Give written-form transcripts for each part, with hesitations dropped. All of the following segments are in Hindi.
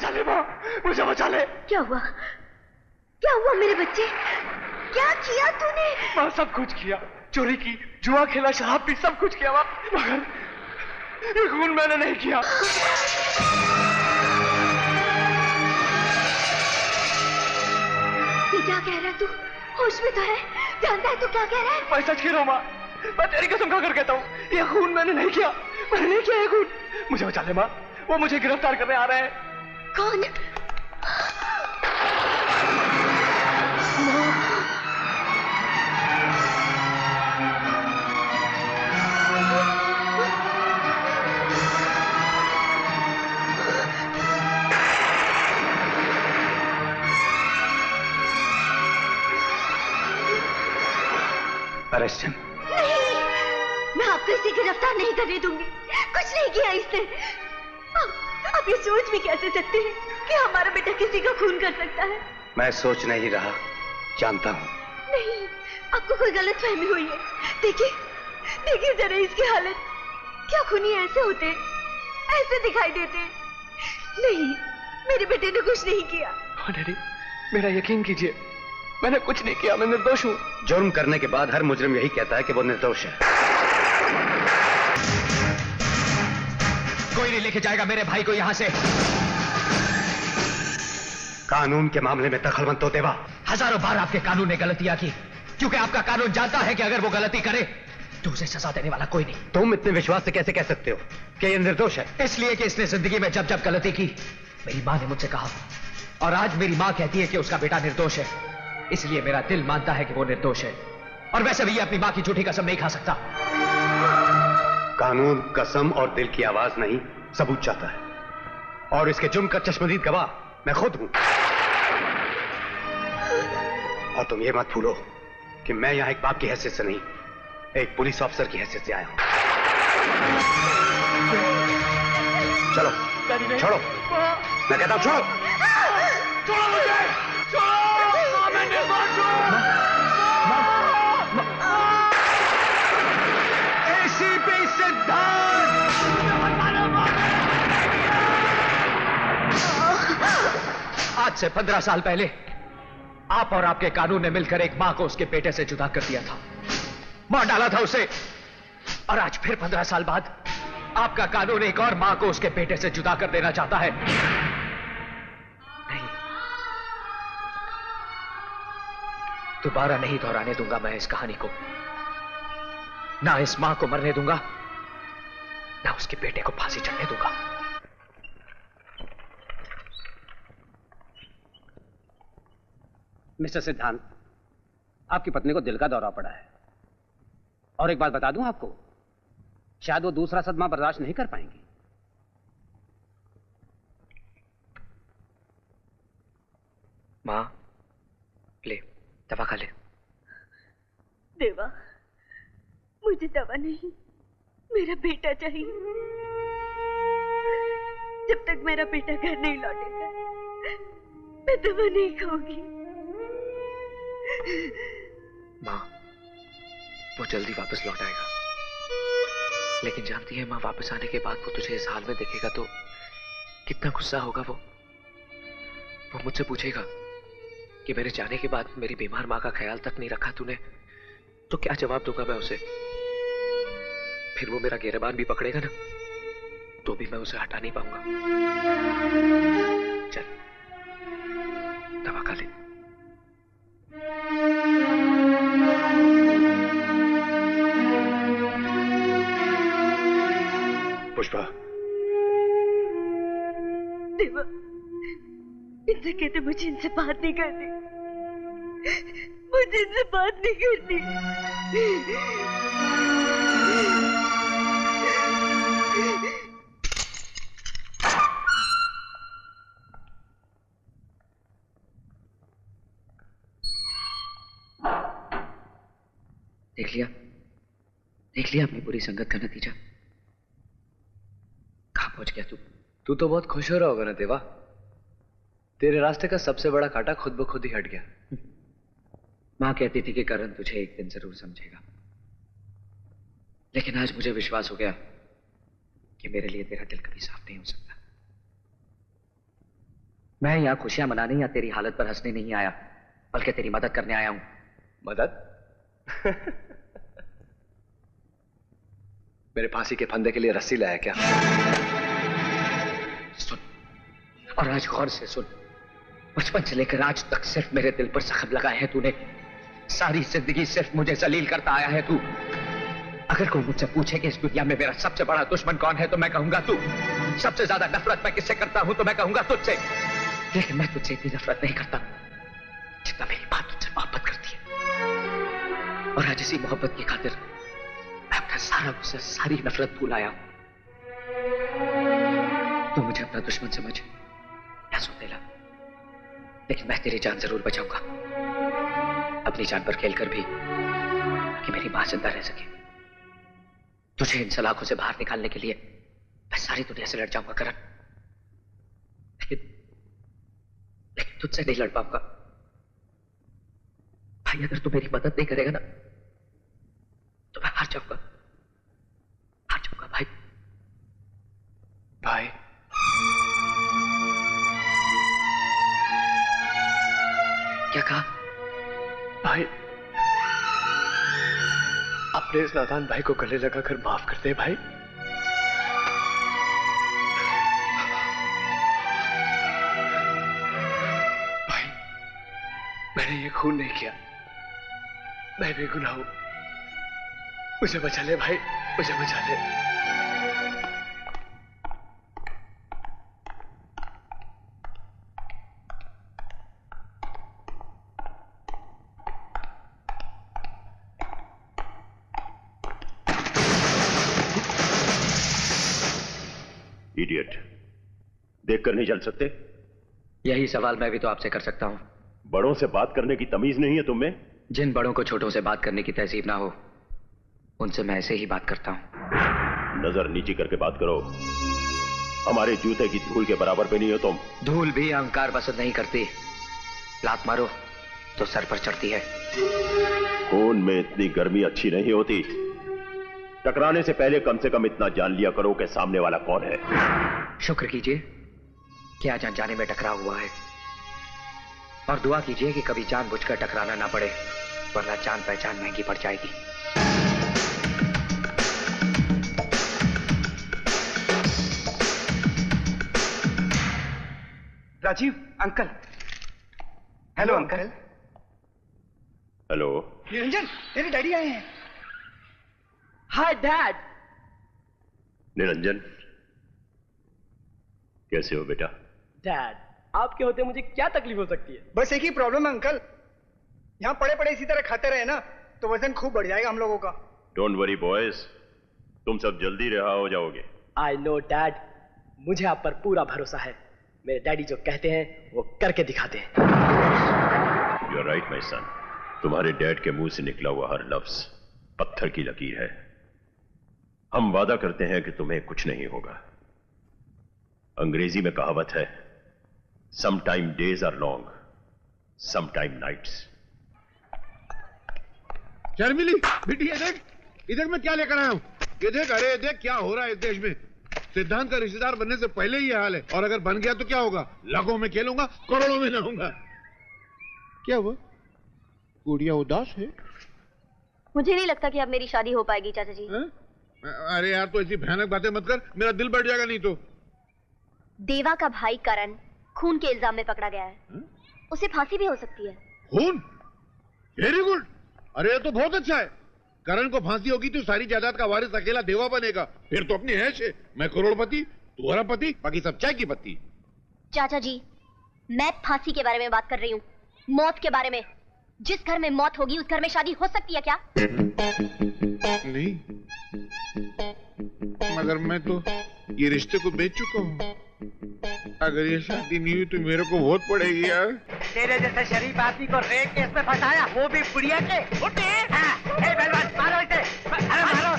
बचा ले माँ, मुझे बचा ले। क्या हुआ? क्या हुआ मेरे बच्चे? क्या किया तूने? माँ सब कुछ किया, चोरी की, जुआ खेला, शराब पी, सब कुछ किया माँ, मगर ये खून मैंने नहीं किया। ये क्या कह रहा है तू? होश में तो है? जानता है तू क्या कह रहा है? मैं सच कह रहा हूँ माँ, मैं तेरी कसम खाकर कहता हूँ, ये खून मैंने नहीं किया, मैंने नहीं किया ये खून। मुझे बचा ले माँ, वो मुझे गिरफ्तार करने आ रहे हैं। कौन? Arrest him. नहीं, मैं आपको इसे गिरफ्तार नहीं करने दूंगी। कुछ नहीं किया इसने। आप ये सोच भी कैसे सकते हैं कि हमारा बेटा किसी का खून कर सकता है? मैं सोच नहीं रहा, जानता हूँ। नहीं, आपको कोई गलत फहमी हुई है। देखिए, देखिए जरा इसकी हालत। क्या खूनी ऐसे होते हैं, ऐसे दिखाई देते हैं? नहीं, मेरे बेटे ने कुछ नहीं किया। डैडी, मेरा यकीन कीजिए, मैंने कुछ नहीं किया, मैं निर्दोष हूँ। जुर्म करने के बाद हर मुजरिम यही कहता है कि वो निर्दोष है। कोई नहीं लेके जाएगा मेरे भाई को यहाँ से। कानून के मामले में दखलमंद तो देवा। हजारों बार आपके कानून ने गलतियां की, क्योंकि आपका कानून जानता है कि अगर वो गलती करे तो उसे सजा देने वाला कोई नहीं। तुम इतने विश्वास से कैसे कह सकते हो कि ये निर्दोष है? इसलिए कि इसने जिंदगी में जब जब गलती की, मेरी माँ ने मुझसे कहा, और आज मेरी माँ कहती है कि उसका बेटा निर्दोष है। इसलिए मेरा दिल मानता है कि वो निर्दोष है, और वैसे भी ये अपनी माँ की झूठी कसम नहीं खा सकता। कानून कसम और दिल की आवाज नहीं, सबूत चाहता है, और इसके जुर्म का चश्मदीद गवाह मैं खुद हूं। और तुम ये मत भूलो कि मैं यहां एक बाप की हैसियत से नहीं, एक पुलिस ऑफिसर की हैसियत से आया हूं। चलो, छोड़ो, मैं कहता हूं छोड़ो। छोड़ो मुझे, छोड़ो, मैं निर्दोष हूं। एसीपी सिद्धार्थ, आज से 15 साल पहले आप और आपके कानून ने मिलकर एक मां को उसके बेटे से जुदा कर दिया था, मार डाला था उसे। और आज फिर 15 साल बाद आपका कानून एक और मां को उसके बेटे से जुदा कर देना चाहता है। नहीं, दोबारा नहीं दोहराने दूंगा मैं इस कहानी को। ना इस मां को मरने दूंगा, ना उसके बेटे को फांसी चढ़ने दूंगा। मिस्टर सिद्धांत, आपकी पत्नी को दिल का दौरा पड़ा है, और एक बात बता दूं आपको, शायद वो दूसरा सदमा बर्दाश्त नहीं कर पाएंगी। मां, ले दवा खा ले। देवा, मुझे दवा नहीं, मेरा बेटा चाहिए। जब तक मेरा बेटा घर नहीं लौटेगा, मैं दवा नहीं खाऊंगी। मां, वो जल्दी वापस लौट आएगा, लेकिन जानती है मां, वापस आने के बाद वो तुझे इस हाल में देखेगा तो कितना गुस्सा होगा। वो मुझसे पूछेगा कि मेरे जाने के बाद मेरी बीमार मां का ख्याल तक नहीं रखा तूने। तो क्या जवाब दूंगा मैं उसे? फिर वो मेरा गिरबान भी पकड़ेगा ना, तो भी मैं उसे हटा नहीं पाऊंगा। चल, दवा खा ले। पुष्पा, देवा, इनसे कहते मुझे इनसे बात नहीं करनी, मुझे इनसे बात नहीं करनी। देख लिया अपनी बुरी संगत का नतीजा। कहां पहुंच गया तू तो बहुत खुश हो रहा होगा ना देवा। तेरे रास्ते का सबसे बड़ा कांटा खुद ब खुद ही हट गया। मां कहती थी कि करण तुझे एक दिन जरूर समझेगा, लेकिन आज मुझे विश्वास हो गया कि मेरे लिए तेरा दिल कभी साफ नहीं हो सकता। मैं यहाँ खुशियां मनाने या तेरी हालत पर हंसने नहीं आया, बल्कि तेरी मदद करने आया हूं। मदद? मेरे फांसी के फंदे के लिए रस्सी लाया क्या? सुन, और आज गौर से सुन। बचपन से लेकर आज तक सिर्फ मेरे दिल पर जख्म लगाए हैं तूने। सारी जिंदगी सिर्फ मुझे जलील करता आया है तू। अगर कोई मुझसे पूछे कि इस दुनिया में मेरा सबसे बड़ा दुश्मन कौन है, तो मैं कहूंगा तू। सबसे ज्यादा नफरत मैं किससे करता हूं, तो मैं कहूंगा तुझसे। लेकिन मैं तुझसे इतनी नफरत नहीं करता जितना मेरी मां तुझसे मोहब्बत करती है। और आज इसी मोहब्बत की खातिर मैं अपना सारा गुस्सा, सारी नफरत भूल आया हूं। तो मुझे अपना दुश्मन समझ या सुन, लेकिन मैं तेरी जान जरूर बचाऊंगा, अपनी जान पर खेलकर भी, कि मेरी मां जिंदा रह सके। तुझे इन सलाखों से बाहर निकालने के लिए मैं सारी दुनिया से लड़ जाऊंगा करण, लेकिन तुझसे नहीं लड़ पाऊंगा भाई। अगर तू मेरी मदद नहीं करेगा ना, तो मैं हार जाऊंगा भाई। भाई, क्या कहा? भाई, अपने इस नादान भाई को गले लगाकर माफ कर दे भाई। भाई, मैंने ये खून नहीं किया, मैं बेगुनाह हूं। मुझे बचा ले भाई, मुझे बचा ले। इडियट, देखकर नहीं चल सकते? यही सवाल मैं भी तो आपसे कर सकता हूं। बड़ों से बात करने की तमीज नहीं है तुम में? जिन बड़ों को छोटों से बात करने की तहजीब ना हो, उनसे मैं ऐसे ही बात करता हूं। नजर नीची करके बात करो। हमारे जूते की धूल के बराबर पे नहीं हो तुम। धूल भी अहंकार पसंद नहीं करती। लात मारो तो सर पर चढ़ती है। खून में इतनी गर्मी अच्छी नहीं होती। टकराने से पहले कम से कम इतना जान लिया करो कि सामने वाला कौन है। शुक्र कीजिए कि आज अनजाने में टकराव हुआ है, और दुआ कीजिए कि कभी जानबूझकर टकराना ना पड़े, वरना जान पहचान महंगी पड़ जाएगी। Rajeev uncle. Hello uncle. Hello Niranjan, तेरे डैडी आए हैं। Hi dad. निरंजन, कैसे हो बेटा? डैड, आपके होते मुझे क्या तकलीफ हो सकती है? बस एक ही प्रॉब्लम है अंकल, यहाँ पड़े पड़े इसी तरह खाते रहे ना तो वजन खूब बढ़ जाएगा हम लोगों का। डोंट वरी बॉयज, तुम सब जल्दी रिहा हो जाओगे। आई नो डैड, मुझे आप पर पूरा भरोसा है। मेरे डैडी जो कहते हैं वो करके दिखाते हैं। You are right my son. तुम्हारे डैड के मुंह से निकला हुआ हर लफ्ज पत्थर की लकीर है। हम वादा करते हैं कि तुम्हें कुछ नहीं होगा। अंग्रेजी में कहावत है, sometime days are long, sometime nights. शर्मिली बेटी, ये देख, इधर मैं क्या लेकर आया हूं। ये देख, अरे देख क्या हो रहा है इस देश में। सिद्धांत का रिश्तेदार बनने से पहले ही ये हाल है, और अगर बन गया तो क्या होगा? लाखों में खेलूंगा, करोड़ों में रहूंगा। क्या हुआ? गुड़िया उदास है? मुझे नहीं लगता कि अब मेरी शादी हो पाएगी चाचा जी। अरे यार, तो ऐसी भयानक बातें मत कर, मेरा दिल बैठ जाएगा नहीं तो। देवा का भाई करण खून के इल्जाम में पकड़ा गया है। उसे फांसी भी हो सकती है। खून? Very good. अरे ये तो बहुत अच्छा है। करण को फांसी होगी तो सारी जायदाद का वारिस अकेला देवा बनेगा। फिर तो अपनी ऐश है, मैं करोड़पति, तू अरबपति, बाकी सब चाय की पत्ती। चाचा जी, मैं फांसी के बारे में बात कर रही हूँ, मौत के बारे में। जिस घर में मौत होगी उस घर में शादी हो सकती है क्या? नहीं, मगर मैं तो ये रिश्ते को बेच चुका हूँ। अगर ये शादी नहीं हुई तो मेरे को बहुत पड़ेगी यार। तेरे जैसे शरीफ आदमी को रेप केस में फंसाया, वो भी बुढ़िया के। मारो इसे। अरे मारो।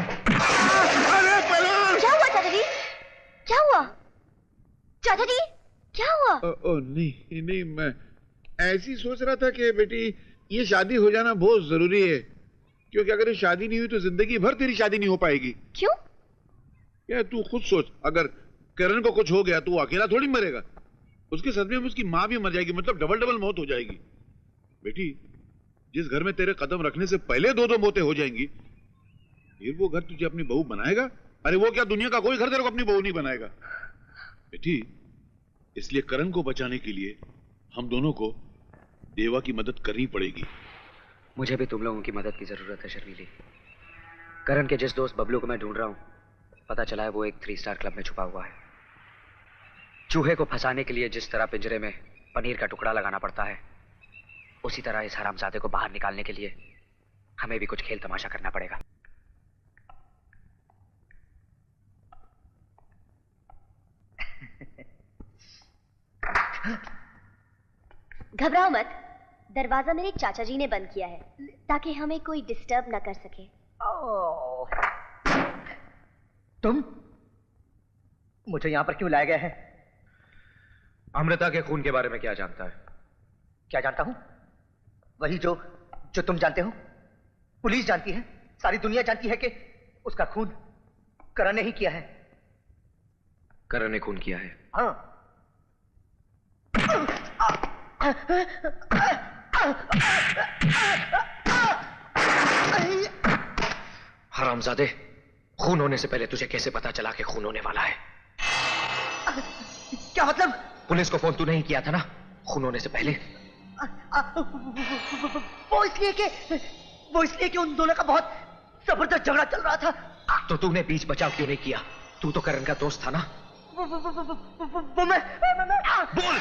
अरे पहलवान! क्या हुआ चाचा जी? क्या हुआ चाचा जी? क्या हुआ? ओ नहीं नहीं, मैं ऐसी सोच रहा था कि बेटी ये शादी हो जाना बहुत जरूरी है, क्योंकि अगर ये शादी नहीं हुई तो जिंदगी भर तेरी शादी नहीं हो पाएगी। क्यों? यार तू खुद सोच, अगर करण को कुछ हो गया तो वो अकेला थोड़ी मरेगा। उसके सदमे में उसकी माँ भी मर जाएगी, मतलब डबल डबल मौत हो जाएगी। बेटी, जिस घर में तेरे कदम रखने से पहले दो दो मौतें हो जाएंगी, फिर वो घर तुझे अपनी बहू बनाएगा? अरे वो क्या, दुनिया का कोई घर तेरे को अपनी बहू नहीं बनाएगा। बेटी, इसलिए करण को बचाने के लिए हम दोनों को देवा की मदद करनी पड़ेगी। मुझे भी तुम लोगों की मदद की जरूरत है शर्मीली। करण के जिस दोस्त बबलू को मैं ढूंढ रहा हूं, पता चला है वो एक 3 स्टार क्लब में छुपा हुआ है। चूहे को फंसाने के लिए जिस तरह पिंजरे में पनीर का टुकड़ा लगाना पड़ता है, उसी तरह इस हरामजादे को बाहर निकालने के लिए हमें भी कुछ खेल तमाशा करना पड़ेगा। घबराओ मत, दरवाजा मेरे चाचा जी ने बंद किया है ताकि हमें कोई डिस्टर्ब ना कर सके। तुम मुझे यहां पर क्यों लाया गया है? अमृता के खून के बारे में क्या जानता है? क्या जानता हूं? वही जो तुम जानते हो। पुलिस जानती है, सारी दुनिया जानती है कि उसका खून करण ने ही किया है। करण ने खून किया है? हाँ। हरामजादे, खून होने से पहले तुझे कैसे पता चला कि खून होने वाला है? क्या मतलब? पुलिस को फोन तू नहीं किया था ना खून होने से पहले? वो इसलिए कि उन दोनों का बहुत जबरदस्त झगड़ा चल रहा था। तो तूने बीच बचाव क्यों नहीं किया? तू तो करण का दोस्त था ना? वो मैं बोल!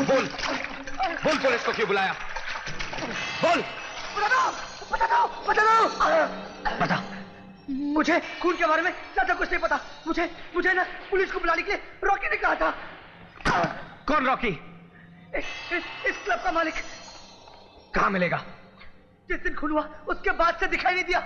बोल! बोल, पुलिस को क्यों बुलाया? बोल! बता दो। बता। मुझे खून के बारे में ज्यादा कुछ नहीं पता। मुझे ना पुलिस को बुलाने के लिए रॉकी ने कहा था। कौन रॉकी? इस क्लब का मालिक। कहाँ मिलेगा? जिस दिन खून हुआ उसके बाद से दिखाई नहीं दिया।